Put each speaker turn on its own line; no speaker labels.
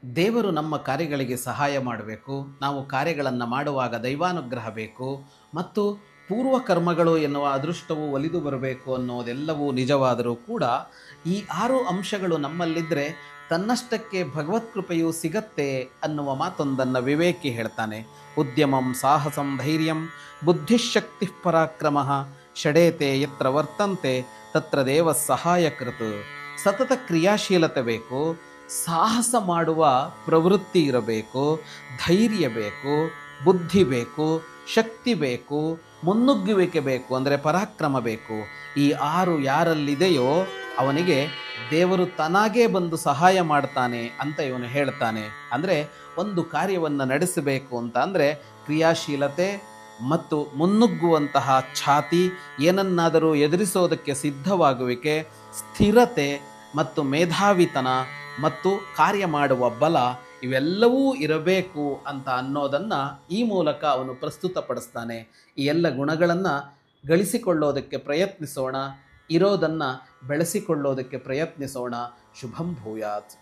ದೇವರು ನಮ್ಮ ಕಾರ್ಯಗಳಿಗೆ ಸಹಾಯ ಮಾಡಬೇಕು. ನಾವು ಕಾರ್ಯಗಳನ್ನು ಮಾಡುವಾಗ ದೈವಾನುಗ್ರಹ ಬೇಕು ಮತ್ತು ಪೂರ್ವ ಕರ್ಮಗಳು ಎನ್ನುವ ಅದೃಷ್ಟವು ಒಲಿದು ಬರಬೇಕು ಅನ್ನೋದೆಲ್ಲವೂ ನಿಜವಾದರೂ ಕೂಡ ಈ 6 ಅಂಶಗಳು ನಮ್ಮಲ್ಲಿದ್ದರೆ ತನ್ನಷ್ಟಕ್ಕೆ ಭಗವತ್ ಕೃಪೆಯು ಸಿಗತ್ತೆ ಅನ್ನುವ ಮಾತೊಂದನ್ನು ವಿವೇಕಿ ಹೇಳ್ತಾನೆ. ಉದ್ಯಮಂ ಸಾಹಸಂ ಧೈರ್ಯಂ ಬುದ್ಧಿಶಕ್ತಿ ಪರಾಕ್ರಮ ಷಡೇತೆ ಯತ್ರ ವರ್ತಂತೆ ತತ್ರ ದೇವ ಸಹಾಯಕೃತ್. ಸತತ ಕ್ರಿಯಾಶೀಲತೆ ಬೇಕು, ಸಾಹಸ ಮಾಡುವ ಪ್ರವೃತ್ತಿ ಇರಬೇಕು, ಧೈರ್ಯ ಬೇಕು, ಬುದ್ಧಿ ಬೇಕು, ಶಕ್ತಿ ಬೇಕು, ಮುನ್ನುಗ್ಗುವಿಕೆ ಬೇಕು, ಅಂದರೆ ಪರಾಕ್ರಮ ಬೇಕು. ಈ 6 ಯಾರಲ್ಲಿದೆಯೋ ಅವನಿಗೆ ದೇವರು ತನಾಗೇ ಬಂದು ಸಹಾಯ ಮಾಡ್ತಾನೆ ಅಂತ ಇವನು ಹೇಳ್ತಾನೆ. ಅಂದರೆ ಒಂದು ಕಾರ್ಯವನ್ನು ನಡೆಸಬೇಕು ಅಂತ ಅಂದರೆ ಕ್ರಿಯಾಶೀಲತೆ ಮತ್ತು ಮುನ್ನುಗ್ಗುವಂತಹ ಛಾತಿ, ಏನನ್ನಾದರೂ ಎದುರಿಸೋದಕ್ಕೆ ಸಿದ್ಧವಾಗುವಿಕೆ, ಸ್ಥಿರತೆ ಮತ್ತು ಮೇಧಾವಿತನ ಮತ್ತು ಕಾರ್ಯ ಮಾಡುವ ಬಲ ಇವೆಲ್ಲವೂ ಇರಬೇಕು ಅಂತ ಅನ್ನೋದನ್ನು ಈ ಮೂಲಕ ಅವನು ಪ್ರಸ್ತುತಪಡಿಸ್ತಾನೆ. ಈ ಎಲ್ಲ ಗುಣಗಳನ್ನು ಗಳಿಸಿಕೊಳ್ಳೋದಕ್ಕೆ ಪ್ರಯತ್ನಿಸೋಣ, ಇರೋದನ್ನು ಬೆಳೆಸಿಕೊಳ್ಳೋದಕ್ಕೆ ಪ್ರಯತ್ನಿಸೋಣ. ಶುಭಂ ಭೂಯಾತ್.